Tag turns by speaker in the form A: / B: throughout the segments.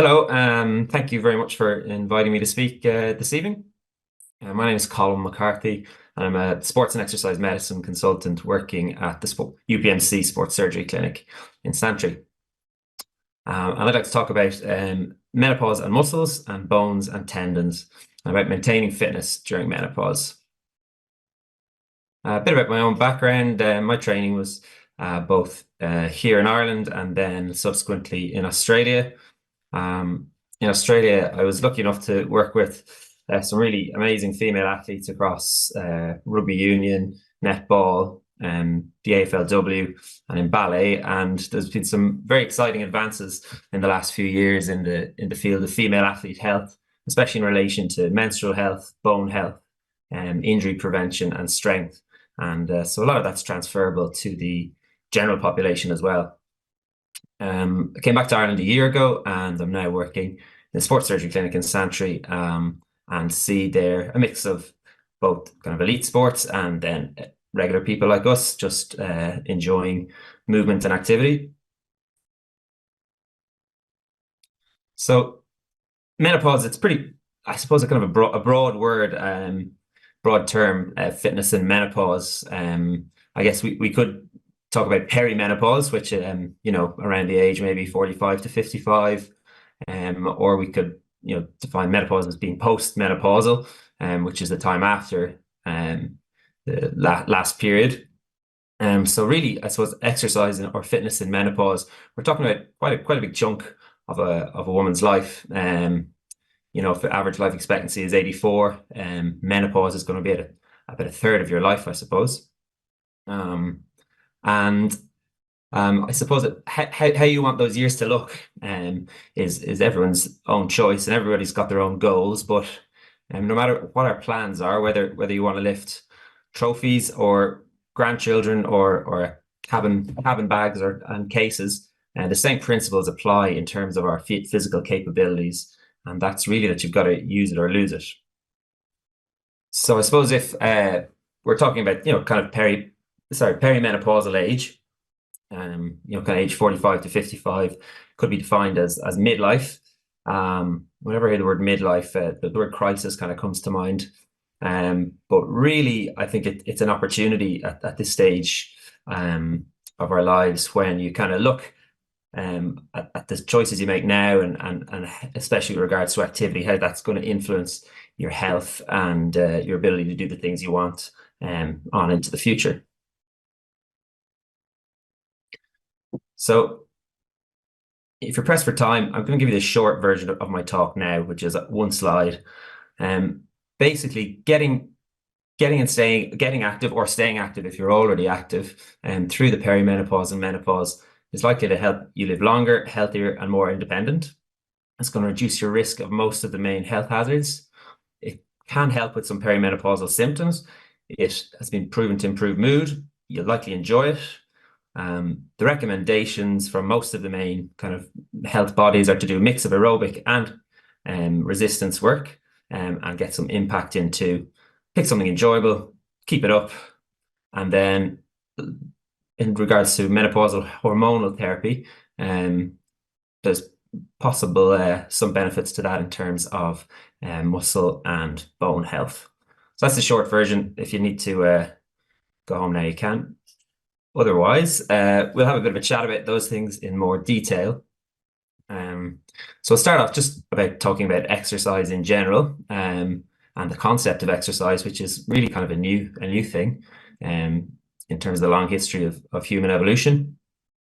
A: Hello, thank you very much for inviting me to speak this evening. My name is Colm McCarthy, and I'm a sports and exercise medicine consultant working at the UPMC Sports Surgery Clinic in Santry. And I'd like to talk about menopause and muscles and bones and tendons, and about maintaining fitness during menopause. A bit about my own background. My training was both here in Ireland and then subsequently in Australia. In Australia, I was lucky enough to work with some really amazing female athletes across rugby union, netball, the AFLW, and in ballet. And there's been some very exciting advances in the last few years in the field of female athlete health, especially in relation to menstrual health, bone health, injury prevention, and strength. And so a lot of that's transferable to the general population as well. I came back to Ireland a year ago, and I'm now working in the Sports Surgery Clinic in Santry, and see there a mix of both kind of elite sports and then regular people like us just enjoying movement and activity. So menopause, it's pretty, I suppose, a kind of a broad word, broad term, fitness and menopause. I guess we could talk about perimenopause, which around the age maybe 45 to 55, or we could define menopause as being post-menopausal, which is the time after the last period. So really, I suppose exercise or fitness in menopause, we're talking about quite a big chunk of a woman's life. If the average life expectancy is 84, menopause is going to be about a third of your life, I suppose. And I suppose how you want those years to look is everyone's own choice, and everybody's got their own goals. But no matter what our plans are, whether you want to lift trophies or grandchildren or cabin bags and cases, the same principles apply in terms of our physical capabilities, and that's really that you've got to use it or lose it. So I suppose if we're talking about kind of perimenopausal age, kind of age 45 to 55 could be defined as midlife. Whenever I hear the word midlife, the word crisis kind of comes to mind. But really, I think it's an opportunity at this stage of our lives when you kind of look at the choices you make now, and especially with regards to activity, how that's going to influence your health and your ability to do the things you want on into the future. So if you're pressed for time, I'm going to give you the short version of my talk now, which is one slide. Basically, getting active or staying active if you're already active through the perimenopause and menopause is likely to help you live longer, healthier, and more independent. It's going to reduce your risk of most of the main health hazards. It can help with some perimenopausal symptoms. It has been proven to improve mood. You'll likely enjoy it. The recommendations from most of the main kind of health bodies are to do a mix of aerobic and resistance work, and get some impact into, pick something enjoyable, keep it up. And then in regards to menopausal hormonal therapy, there's possible some benefits to that in terms of muscle and bone health. So that's the short version. If you need to go home now, you can. Otherwise, we'll have a bit of a chat about those things in more detail. So I'll start off just about talking about exercise in general, and the concept of exercise, which is really kind of a new thing in terms of the long history of human evolution.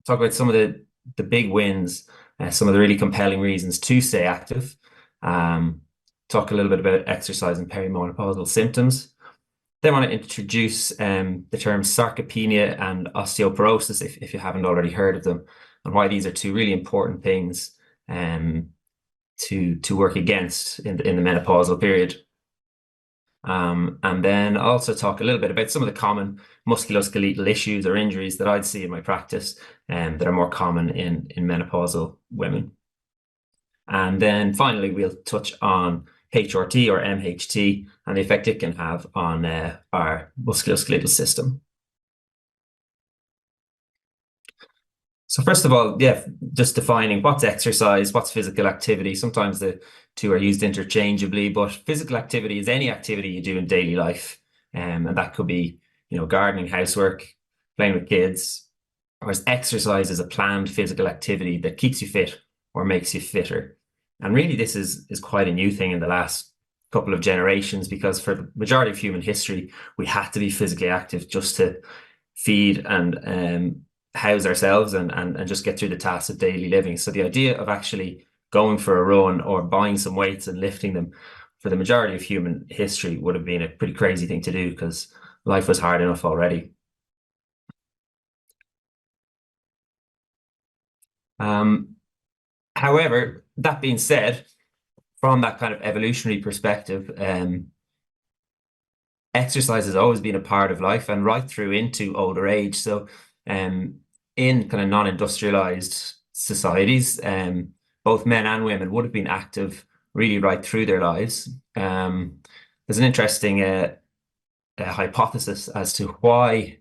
A: Talk about some of the big wins, some of the really compelling reasons to stay active. Talk a little bit about exercise and perimenopausal symptoms. Then I want to introduce the terms sarcopenia and osteoporosis, if you haven't already heard of them, and why these are two really important things to work against in the menopausal period. And then also talk a little bit about some of the common musculoskeletal issues or injuries that I'd see in my practice that are more common in menopausal women. And then finally, we'll touch on HRT or MHT and the effect it can have on our musculoskeletal system. So first of all, yeah, just defining what's exercise, what's physical activity. Sometimes the two are used interchangeably, but physical activity is any activity you do in daily life. And that could be, gardening, housework, playing with kids. Whereas exercise is a planned physical activity that keeps you fit or makes you fitter. And really, this is quite a new thing in the last couple of generations, because for the majority of human history, we had to be physically active just to feed and house ourselves and just get through the tasks of daily living. So the idea of actually going for a run or buying some weights and lifting them for the majority of human history would have been a pretty crazy thing to do, because life was hard enough already. Um, However, that being said, from that kind of evolutionary perspective, exercise has always been a part of life and right through into older age. So, in kind of non-industrialized societies, both men and women would have been active really right through their lives. There's an interesting hypothesis as to why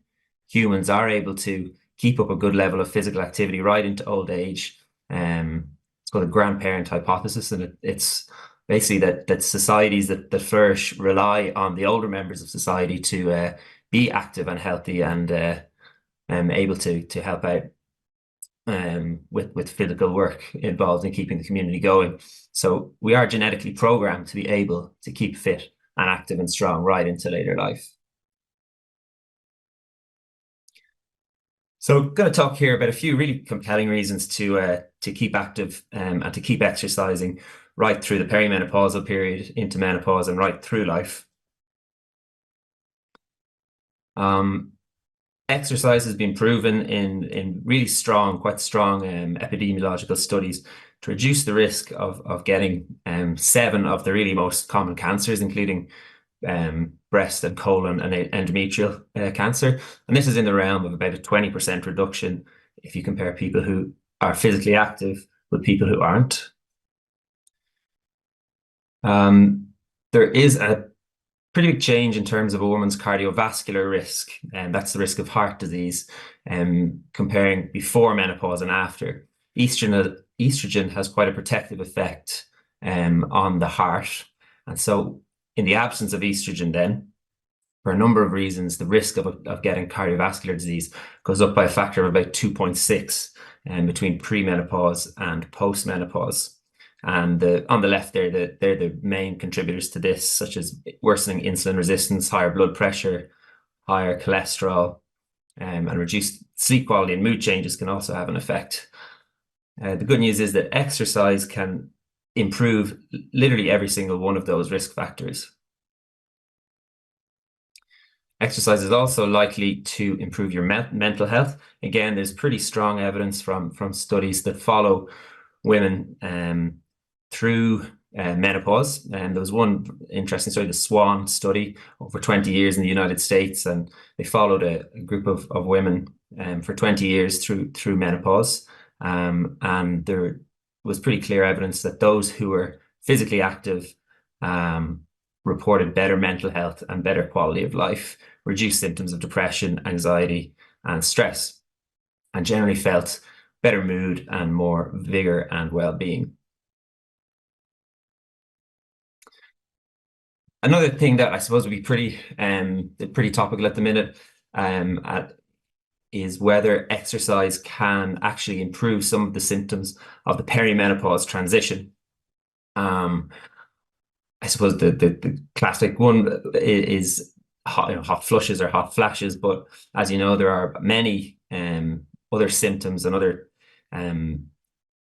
A: humans are able to keep up a good level of physical activity right into old age. It's called the grandparent hypothesis, and it's basically that societies that flourish rely on the older members of society to be active and healthy and able to help out with physical work involved in keeping the community going. So we are genetically programmed to be able to keep fit and active and strong right into later life. So I'm going to talk here about a few really compelling reasons to keep active and to keep exercising right through the perimenopausal period into menopause and right through life. Exercise has been proven in really strong, quite strong epidemiological studies to reduce the risk of getting 7 of the really most common cancers, including breast and colon and endometrial cancer. And this is in the realm of about a 20% reduction if you compare people who are physically active with people who aren't. There is a pretty big change in terms of a woman's cardiovascular risk, and that's the risk of heart disease, comparing before menopause and after. Estrogen has quite a protective effect on the heart. And so in the absence of estrogen then, for a number of reasons, the risk of getting cardiovascular disease goes up by a factor of about 2.6 between premenopause and postmenopause. And on the left there, they're the main contributors to this, such as worsening insulin resistance, higher blood pressure, higher cholesterol, and reduced sleep quality and mood changes can also have an effect. The good news is that exercise can improve literally every single one of those risk factors. Exercise is also likely to improve your mental health. Again, there's pretty strong evidence from studies that follow women through menopause. And there was one interesting study, the SWAN study, over 20 years in the United States, and they followed a group of women for 20 years through menopause. And there was pretty clear evidence that those who were physically active reported better mental health and better quality of life, reduced symptoms of depression, anxiety, and stress, and generally felt better mood and more vigor and well-being. Another thing that I suppose would be pretty topical at the minute is whether exercise can actually improve some of the symptoms of the perimenopause transition. I suppose the classic one is hot flushes or hot flashes, but as you know, there are many other symptoms and other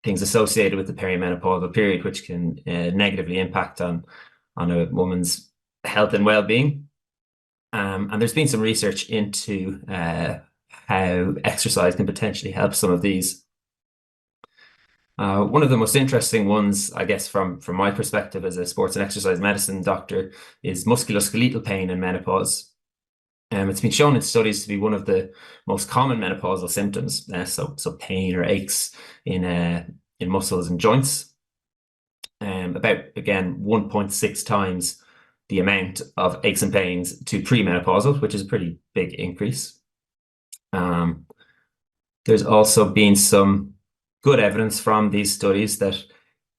A: things associated with the perimenopausal period, which can negatively impact on a woman's health and well-being. And there's been some research into how exercise can potentially help some of these. One of the most interesting ones, I guess, from my perspective as a sports and exercise medicine doctor, is musculoskeletal pain in menopause. It's been shown in studies to be one of the most common menopausal symptoms. So pain or aches in muscles and joints. About, again, 1.6 times the amount of aches and pains to premenopausal, which is a pretty big increase. There's also been some good evidence from these studies that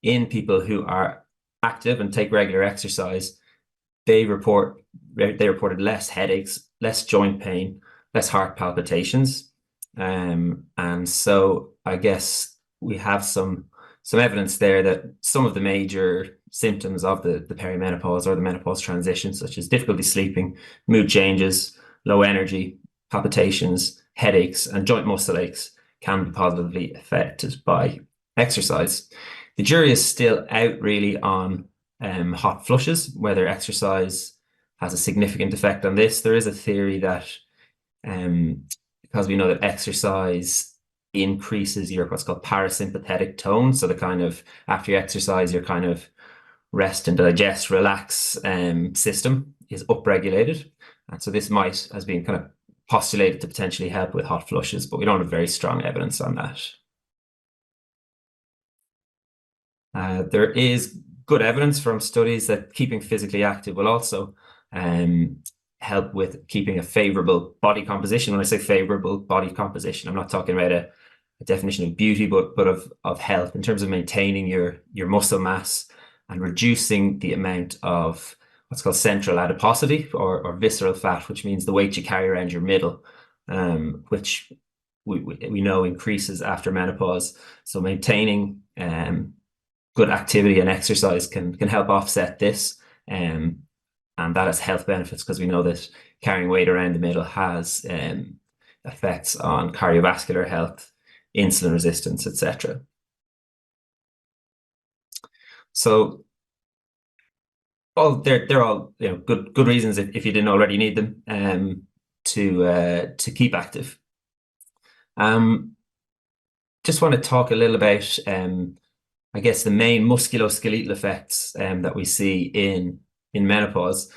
A: in people who are active and take regular exercise, they reported less headaches, less joint pain, less heart palpitations. And so I guess we have some evidence there that some of the major symptoms of the perimenopause or the menopause transition, such as difficulty sleeping, mood changes, low energy, palpitations, headaches, and joint muscle aches, can be positively affected by exercise. The jury is still out really on hot flushes, whether exercise has a significant effect on this. There is a theory that because we know that exercise increases your what's called parasympathetic tone, so the kind of after you exercise, your kind of rest and digest, relax system is upregulated, and so this has been kind of postulated to potentially help with hot flushes, but we don't have very strong evidence on that. There is good evidence from studies that keeping physically active will also help with keeping a favorable body composition. When I say favorable body composition, I'm not talking about a definition of beauty, but of health in terms of maintaining your muscle mass and reducing the amount of what's called central adiposity or visceral fat, which means the weight you carry around your middle, which we know increases after menopause. So maintaining good activity and exercise can help offset this. And that has health benefits because we know that carrying weight around the middle has effects on cardiovascular health, insulin resistance, etc. So they're all good reasons if you didn't already need them to keep active. Just want to talk a little about I guess the main musculoskeletal effects that we see in menopause.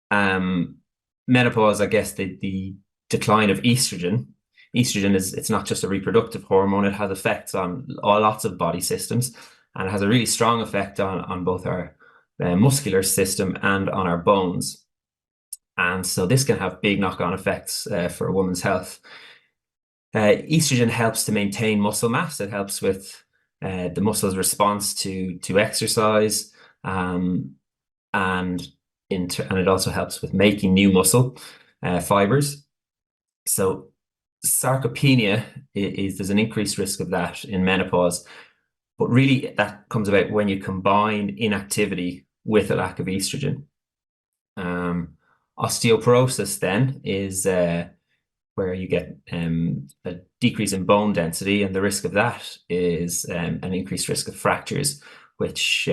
A: Menopause, I guess the decline of estrogen. Estrogen it's not just a reproductive hormone, it has effects on lots of body systems, and it has a really strong effect on both our muscular system and on our bones. And so this can have big knock-on effects for a woman's health. Estrogen helps to maintain muscle mass. It helps with the muscle's response to exercise, and it also helps with making new muscle fibers. So sarcopenia there's an increased risk of that in menopause, but really that comes about when you combine inactivity with a lack of estrogen. Osteoporosis then is where you get a decrease in bone density, and the risk of that is an increased risk of fractures, which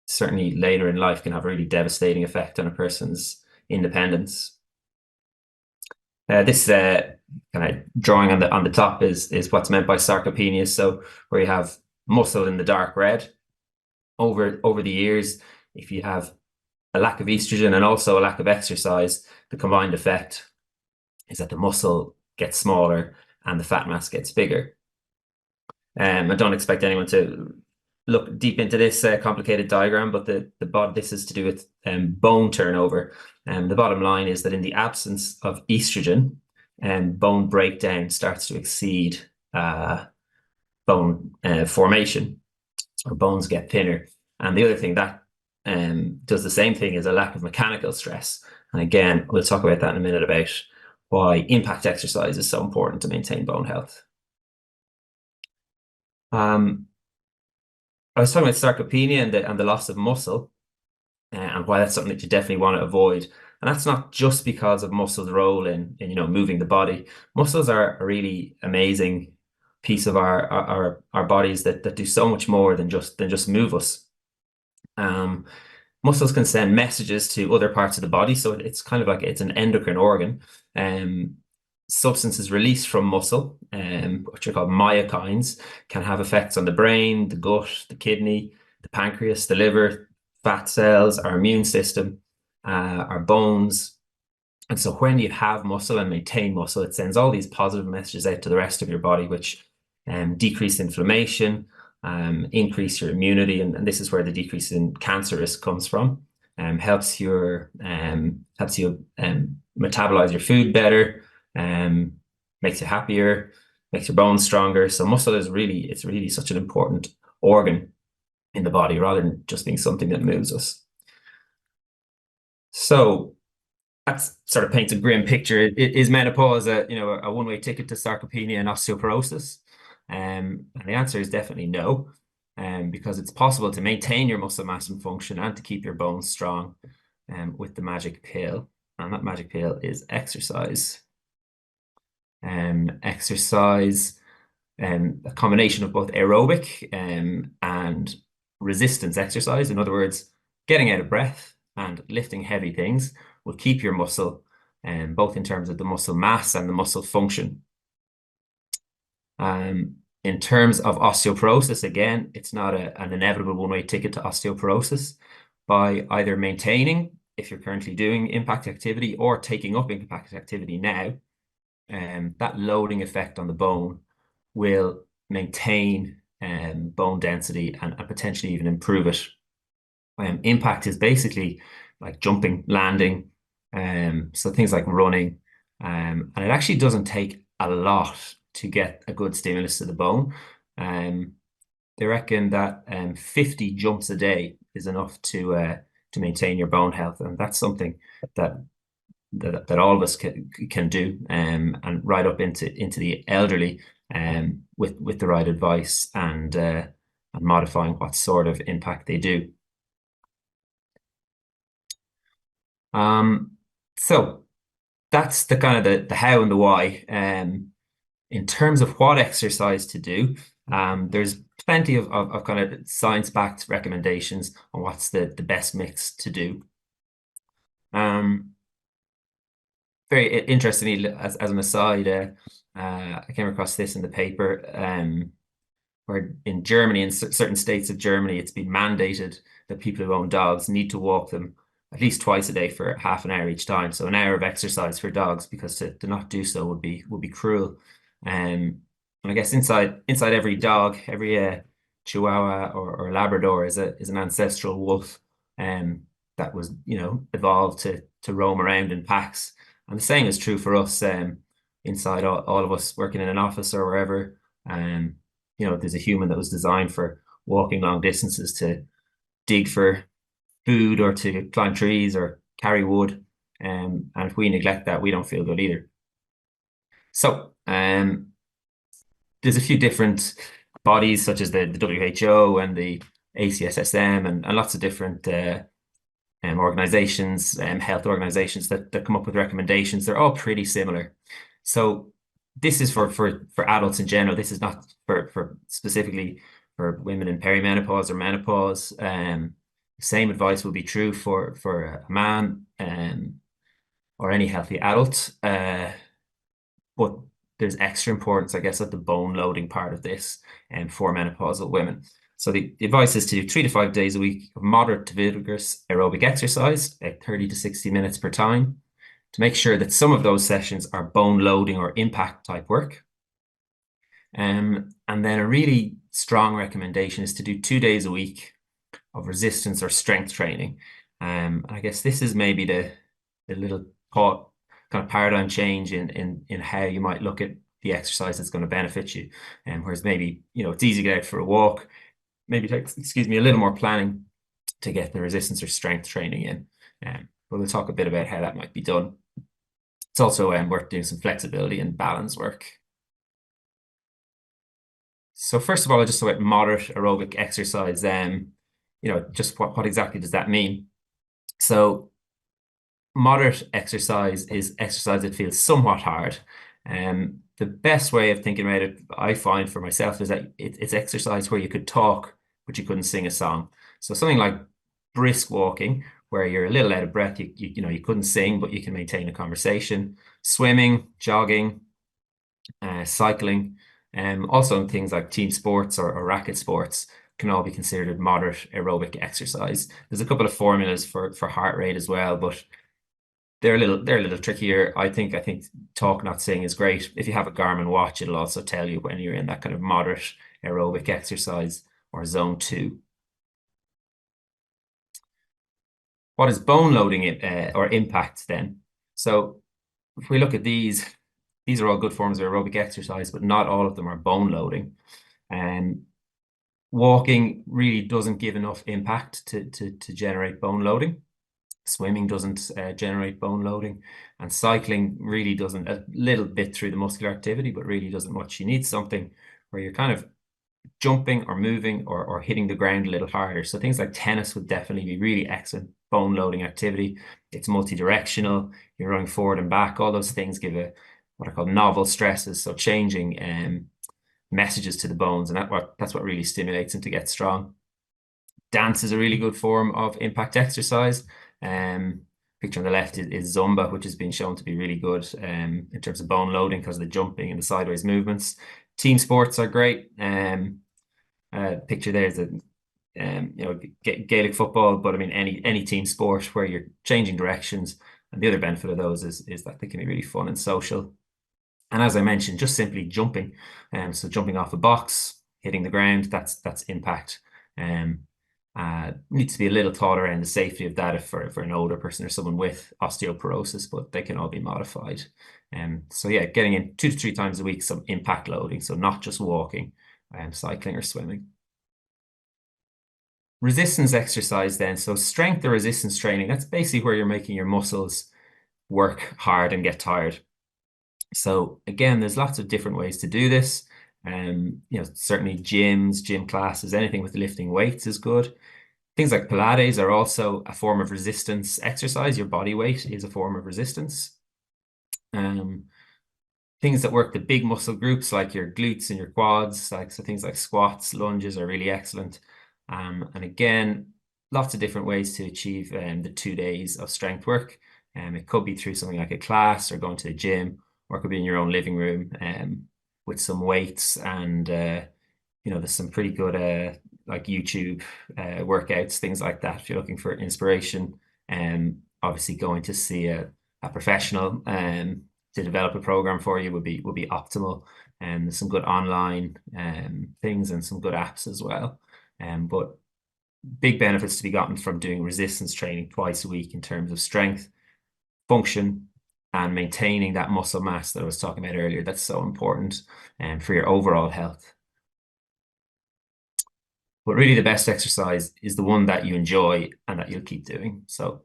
A: certainly later in life can have a really devastating effect on a person's independence. This kind of drawing on the top is what's meant by sarcopenia. So where you have muscle in the dark red. Over the years, if you have a lack of estrogen and also a lack of exercise, the combined effect is that the muscle gets smaller and the fat mass gets bigger. I don't expect anyone to look deep into this complicated diagram, but this is to do with bone turnover. And the bottom line is that in the absence of estrogen, bone breakdown starts to exceed bone formation, or bones get thinner. And the other thing that does the same thing is a lack of mechanical stress. And again, we'll talk about that in a minute about why impact exercise is so important to maintain bone health. I was talking about sarcopenia and the loss of muscle, and why that's something that you definitely want to avoid. And that's not just because of muscles' role in moving the body. Muscles are a really amazing piece of our bodies that do so much more than just move us. Muscles can send messages to other parts of the body, so it's kind of like it's an endocrine organ. Substances released from muscle, which are called myokines, can have effects on the brain, the gut, the kidney, the pancreas, the liver, fat cells, our immune system, our bones. And so when you have muscle and maintain muscle, it sends all these positive messages out to the rest of your body, which decrease inflammation, increase your immunity, and this is where the decrease in cancer risk comes from. Helps you metabolize your food better, makes you happier, makes your bones stronger. So muscle is it's really such an important organ in the body rather than just being something that moves us. So that sort of paints a grim picture. Is menopause a one-way ticket to sarcopenia and osteoporosis? And the answer is definitely no, because it's possible to maintain your muscle mass and function and to keep your bones strong with the magic pill. And that magic pill is exercise. Exercise, a combination of both aerobic and resistance exercise. In other words, getting out of breath and lifting heavy things will keep your muscle, both in terms of the muscle mass and the muscle function. In terms of osteoporosis, again, it's not an inevitable one-way ticket to osteoporosis. By either maintaining, if you're currently doing impact activity, or taking up impact activity now, that loading effect on the bone will maintain bone density and potentially even improve it. Impact is basically like jumping, landing, so things like running, and it actually doesn't take a lot to get a good stimulus to the bone. They reckon that 50 jumps a day is enough to maintain your bone health, and that's something that all of us can do, and right up into the elderly, with the right advice and modifying what sort of impact they do. So that's the kind of the how and the why. In terms of what exercise to do, there's plenty of kind of science-backed recommendations on what's the best mix to do. Very interestingly, as an aside, I came across this in the paper, where in Germany, in certain states of Germany, it's been mandated that people who own dogs need to walk them at least twice a day for half an hour each time. So an hour of exercise for dogs, because to not do so would be cruel. And I guess inside every dog, every Chihuahua or Labrador is an ancestral wolf, that was evolved to roam around in packs. And the same is true for us, inside all of us working in an office or wherever. There's a human that was designed for walking long distances to dig for food or to climb trees or carry wood. And if we neglect that, we don't feel good either. So there's a few different bodies, such as the WHO and the ACSSM, and lots of different organizations, health organizations that come up with recommendations. They're all pretty similar. So this is for adults in general. This is not for specifically for women in perimenopause or menopause. Same advice will be true for a man or any healthy adult. But there's extra importance, I guess, at the bone loading part of this for menopausal women. So the advice is to do 3 to 5 days a week of moderate to vigorous aerobic exercise, at 30 to 60 minutes per time, to make sure that some of those sessions are bone loading or impact type work. And then a really strong recommendation is to do 2 days a week of resistance or strength training. And I guess this is maybe the little thought kind of paradigm change in how you might look at the exercise that's going to benefit you. And whereas maybe it's easy to get out for a walk, maybe takes, excuse me, a little more planning to get the resistance or strength training in. But we'll talk a bit about how that might be done. It's also worth doing some flexibility and balance work. So first of all, just about moderate aerobic exercise, just what exactly does that mean? So moderate exercise is exercise that feels somewhat hard. The best way of thinking about it, I find for myself, is that it's exercise where you could talk, but you couldn't sing a song. So something like brisk walking, where you're a little out of breath, you couldn't sing, but you can maintain a conversation. Swimming, jogging, cycling, also things like team sports or racket sports can all be considered moderate aerobic exercise. There's a couple of formulas for heart rate as well, but they're a little trickier. I think talk, not sing is great. If you have a Garmin watch, it'll also tell you when you're in that kind of moderate aerobic exercise or zone 2. What is bone loading or impact then? So if we look at these, these are all good forms of aerobic exercise, but not all of them are bone loading. And walking really doesn't give enough impact to generate bone loading. Swimming doesn't generate bone loading, and cycling really doesn't, a little bit through the muscular activity, but really doesn't much. You need something where you're kind of jumping or moving or hitting the ground a little harder. So things like tennis would definitely be really excellent bone loading activity. It's multi-directional. You're running forward and back. All those things give a what are called novel stresses. So changing messages to the bones, and that's what really stimulates them to get strong. Dance is a really good form of impact exercise. Picture on the left is Zumba, which has been shown to be really good in terms of bone loading because of the jumping and the sideways movements. Team sports are great. Picture there is Gaelic football, but I mean any team sport where you're changing directions. And the other benefit of those is that they can be really fun and social. And as I mentioned, just simply jumping, so jumping off a box, hitting the ground, that's impact. Needs to be a little thought around the safety of that for an older person or someone with osteoporosis, but they can all be modified. So yeah, getting in 2 to 3 times a week some impact loading, so not just walking, cycling or swimming. Resistance exercise then, so strength or resistance training, that's basically where you're making your muscles work hard and get tired. So again, there's lots of different ways to do this. Certainly gyms, gym classes, anything with lifting weights is good. Things like Pilates are also a form of resistance exercise. Your body weight is a form of resistance. Things that work the big muscle groups like your glutes and your quads, so things like squats, lunges are really excellent. And again, lots of different ways to achieve the 2 days of strength work. It could be through something like a class or going to the gym, or it could be in your own living room with some weights. And there's some pretty good like YouTube workouts, things like that. If you're looking for inspiration, obviously going to see a professional to develop a program for you would be optimal. And there's some good online things and some good apps as well. But big benefits to be gotten from doing resistance training twice a week in terms of strength, function, and maintaining that muscle mass that I was talking about earlier. That's so important for your overall health. But really, the best exercise is the one that you enjoy and that you'll keep doing. So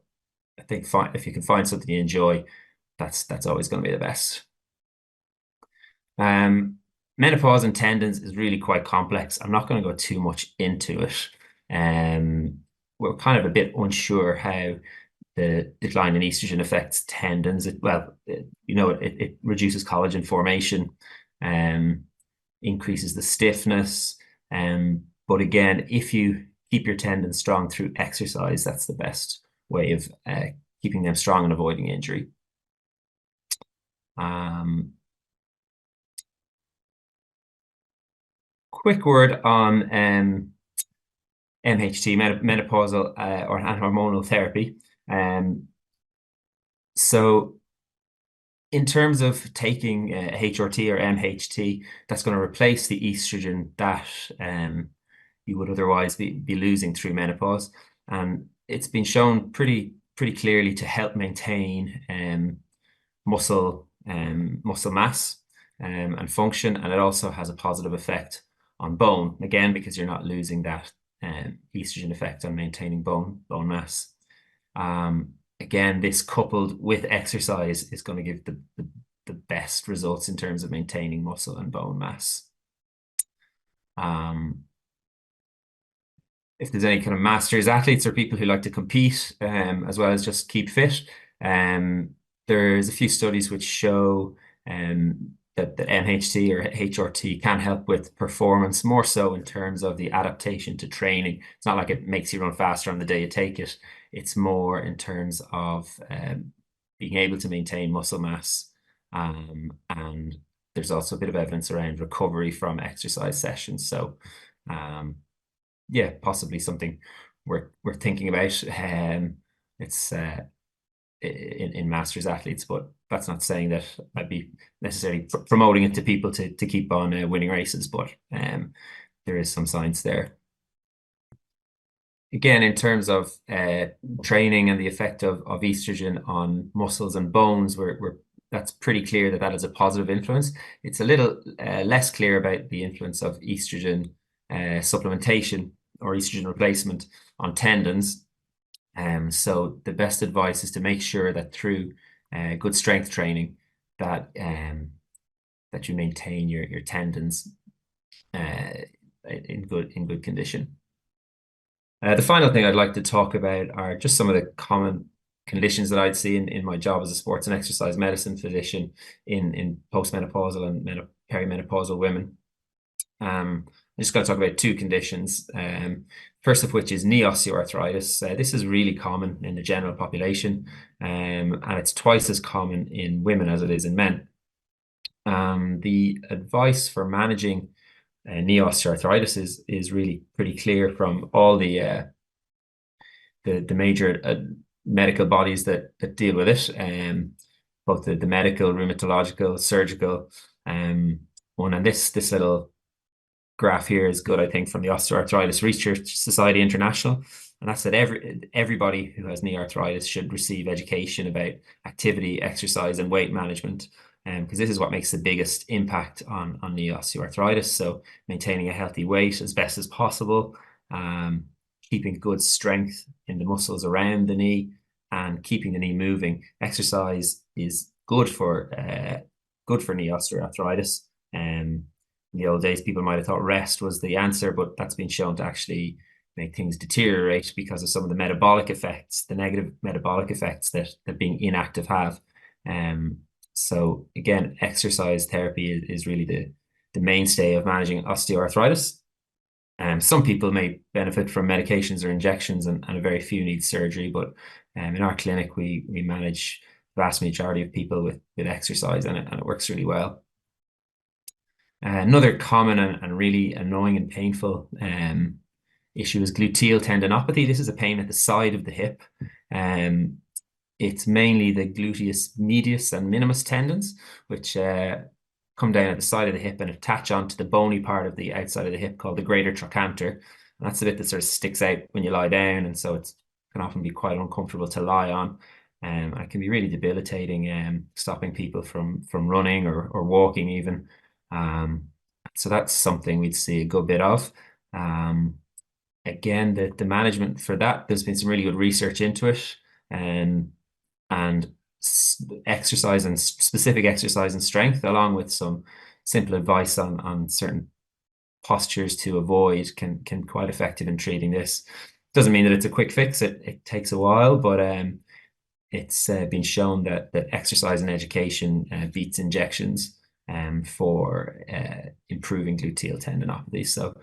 A: I think if you can find something you enjoy, that's always going to be the best. Menopause and tendons is really quite complex. I'm not going to go too much into it. We're kind of a bit unsure how the decline in estrogen affects tendons. It reduces collagen formation, increases the stiffness. But again, if you keep your tendons strong through exercise, that's the best way of keeping them strong and avoiding injury. Quick word on MHT, menopausal or hormonal therapy. So in terms of taking HRT or MHT, that's going to replace the estrogen that you would otherwise be losing through menopause. And it's been shown pretty clearly to help maintain muscle mass and function, and it also has a positive effect on bone, again because you're not losing that estrogen effect on maintaining bone mass. Again, this coupled with exercise is going to give the best results in terms of maintaining muscle and bone mass. If there's any kind of masters athletes or people who like to compete as well as just keep fit, there's a few studies which show that MHT or HRT can help with performance, more so in terms of the adaptation to training. It's not like it makes you run faster on the day you take it. It's more in terms of being able to maintain muscle mass. And there's also a bit of evidence around recovery from exercise sessions. So yeah, possibly something we're thinking about. It's in masters athletes, but that's not saying that I'd be necessarily promoting it to people to keep on winning races, but there is some science there. Again, in terms of training and the effect of estrogen on muscles and bones, we're that's pretty clear that that is a positive influence. It's a little less clear about the influence of estrogen supplementation or estrogen replacement on tendons. So the best advice is to make sure that through good strength training that that you maintain your tendons in good condition. The final thing I'd like to talk about are just some of the common conditions that I'd see in my job as a sports and exercise medicine physician in postmenopausal and perimenopausal women. I'm just going to talk about two conditions. First of which is knee osteoarthritis. This is really common in the general population, and it's twice as common in women as it is in men. The advice for managing knee osteoarthritis is really pretty clear from all the major medical bodies that deal with it, both the medical, rheumatological, surgical one. And this little graph here is good, I think, from the Osteoarthritis Research Society International. And that's that everybody who has knee arthritis should receive education about activity, exercise, and weight management, because this is what makes the biggest impact on knee osteoarthritis. So maintaining a healthy weight as best as possible, keeping good strength in the muscles around the knee, and keeping the knee moving. Exercise is good for knee osteoarthritis. In the old days, people might have thought rest was the answer, but that's been shown to actually make things deteriorate because of some of the metabolic effects, the negative metabolic effects that being inactive have. So again, exercise therapy is really the mainstay of managing osteoarthritis. Some people may benefit from medications or injections, and a very few need surgery. But in our clinic, we manage the vast majority of people with exercise, and it works really well. Another common and really annoying and painful issue is gluteal tendinopathy. This is a pain at the side of the hip. It's mainly the gluteus medius and minimus tendons, which come down at the side of the hip and attach onto the bony part of the outside of the hip called the greater trochanter. And that's the bit that sort of sticks out when you lie down, and so it can often be quite uncomfortable to lie on. And it can be really debilitating, stopping people from running or walking even. So that's something we'd see a good bit of. Again, the management for that, there's been some really good research into it, and exercise and specific exercise and strength, along with some simple advice on certain postures to avoid, can quite effective in treating this. Doesn't mean that it's a quick fix. It takes a while, but it's been shown that exercise and education beats injections for improving gluteal tendinopathy. So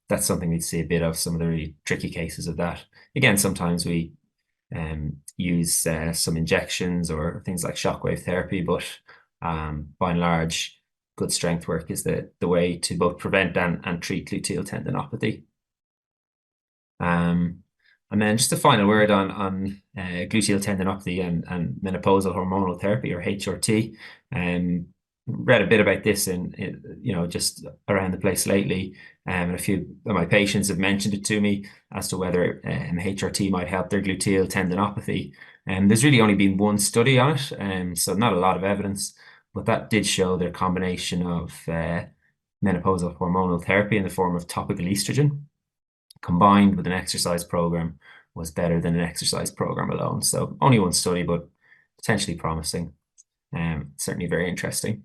A: that's something we'd see a bit of, some of the really tricky cases of that. Again, sometimes we use some injections or things like shockwave therapy, but by and large, good strength work is the way to both prevent and treat gluteal tendinopathy. And then just a final word on gluteal tendinopathy and menopausal hormonal therapy, or HRT. Read a bit about this in just around the place lately, and a few of my patients have mentioned it to me as to whether HRT might help their gluteal tendinopathy. And there's really only been one study on it, so not a lot of evidence, but that did show their combination of menopausal hormonal therapy in the form of topical estrogen combined with an exercise program was better than an exercise program alone. So only one study, but potentially promising. Certainly very interesting.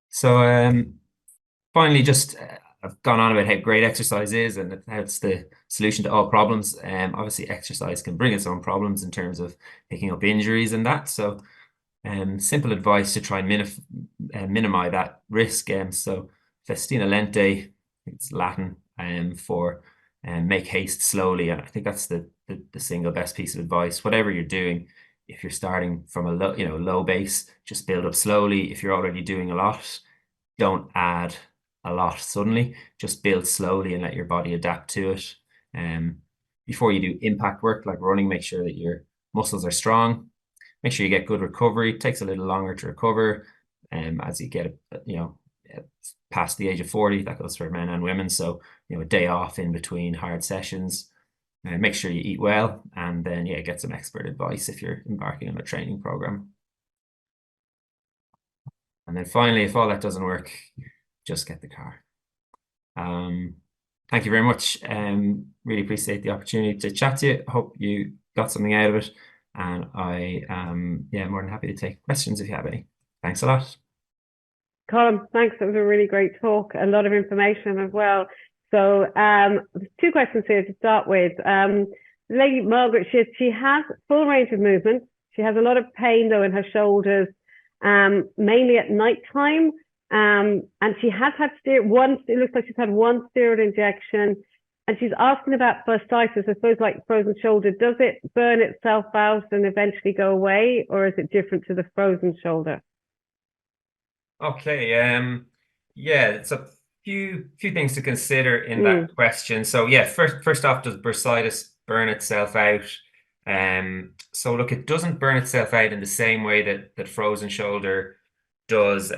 A: So finally, just I've gone on about how great exercise is and how it's the solution to all problems. Obviously, exercise can bring its own problems in terms of picking up injuries and that. So simple advice to try and minimize that risk. So festina lente, it's Latin for make haste slowly. And I think that's the single best piece of advice. Whatever you're doing, if you're starting from a low base, just build up slowly. If you're already doing a lot, don't add a lot suddenly. Just build slowly and let your body adapt to it. Before you do impact work like running, make sure that your muscles are strong. Make sure you get good recovery. It takes a little longer to recover as you get past the age of 40. That goes for men and women. So a day off in between hard sessions. Make sure you eat well, and then get some expert advice if you're embarking on a training program. And then finally, if all that doesn't work, just get the car. Um, Thank you very much. Really appreciate the opportunity to chat to you. Hope you got something out of it. And I am, yeah, more than happy to take questions if you have any. Thanks a lot.
B: Colm, thanks. It was a really great talk, a lot of information as well. So, there's two questions here to start with. Lady Margaret, she has full range of movement. She has a lot of pain though in her shoulders, mainly at night time. And she has had one. It looks like she's had one steroid injection, and she's asking about bursitis. I suppose like frozen shoulder. Does it burn itself out and eventually go away, or is it different to the frozen shoulder?
A: Okay, yeah, it's a few things to consider in
B: Mm,
A: that question. So yeah, first off, does bursitis burn itself out? So look, it doesn't burn itself out in the same way that frozen shoulder does.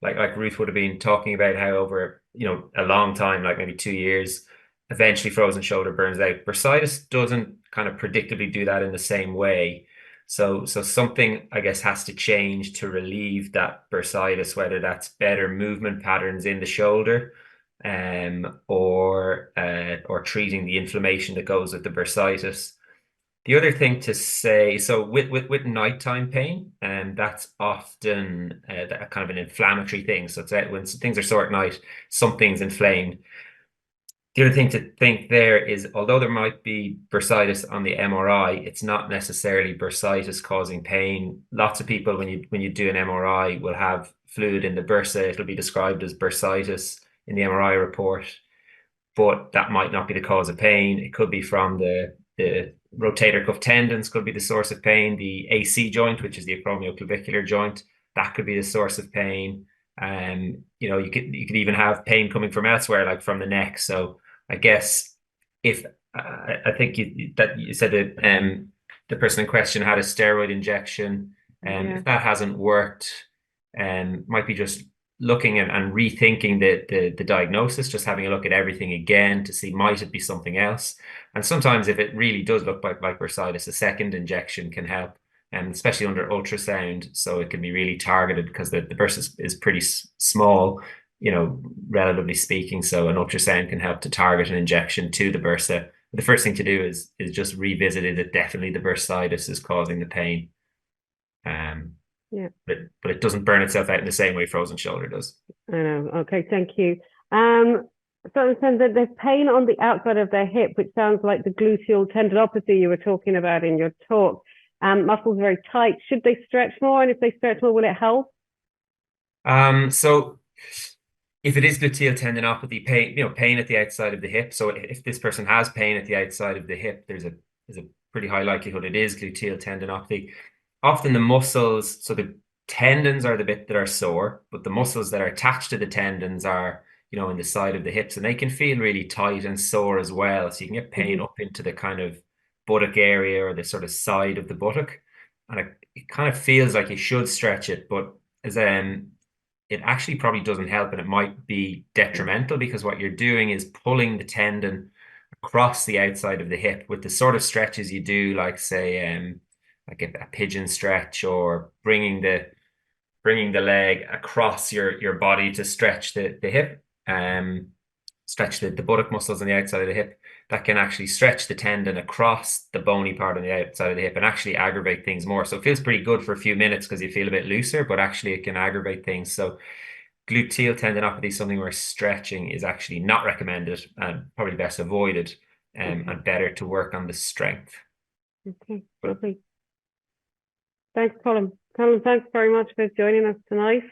A: Like Ruth would have been talking about how over, a long time, like maybe 2 years, eventually frozen shoulder burns out. Bursitis doesn't kind of predictably do that in the same way. So something, I guess, has to change to relieve that bursitis, whether that's better movement patterns in the shoulder, or treating the inflammation that goes with the bursitis. The other thing to say, so with nighttime pain, and that's often that kind of an inflammatory thing. So it's when things are sore at night, something's inflamed. The other thing to think there is, although there might be bursitis on the MRI, it's not necessarily bursitis causing pain. Lots of people, when you do an MRI, will have fluid in the bursa. It'll be described as bursitis in the MRI report, but that might not be the cause of pain. It could be from the rotator cuff tendons, could be the source of pain. The AC joint, which is the acromioclavicular joint, that could be the source of pain. You could even have pain coming from elsewhere, like from the neck. So I guess if I think you said that the person in question had a steroid injection,
B: yeah.
A: if that hasn't worked, might be just looking and rethinking the diagnosis, just having a look at everything again to see might it be something else. And sometimes if it really does look like bursitis, a second injection can help, and especially under ultrasound, so it can be really targeted because the bursa is pretty small, relatively speaking. So an ultrasound can help to target an injection to the bursa. The first thing to do is just revisit it that definitely the bursitis is causing the pain. Um,
B: Yeah,
A: but it doesn't burn itself out in the same way frozen shoulder does.
B: I know. Okay, thank you. Um, so I'm saying that there's pain on the outside of their hip, which sounds like the gluteal tendinopathy you were talking about in your talk. Muscles very tight. Should they stretch more? And if they stretch more, will it help?
A: So if it is gluteal tendinopathy, pain at the outside of the hip. So if this person has pain at the outside of the hip, there's a pretty high likelihood it is gluteal tendinopathy. Often the muscles, so the tendons are the bit that are sore, but the muscles that are attached to the tendons are, in the side of the hips, and they can feel really tight and sore as well. So you can get pain
B: Hmm.
A: up into the kind of buttock area or the sort of side of the buttock, and it kind of feels like you should stretch it, but as it actually probably doesn't help, and it might be detrimental because what you're doing is pulling the tendon across the outside of the hip with the sort of stretches you do, like say, like a pigeon stretch, or bringing the leg across your body to stretch the hip, stretch the buttock muscles on the outside of the hip. That can actually stretch the tendon across the bony part on the outside of the hip and actually aggravate things more. So it feels pretty good for a few minutes because you feel a bit looser, but actually it can aggravate things. So gluteal tendinopathy is something where stretching is actually not recommended and probably best avoided,
B: Okay.
A: and better to work on the strength.
B: Okay. Lovely. Thanks, Colin. Colin, thanks very much for joining us tonight.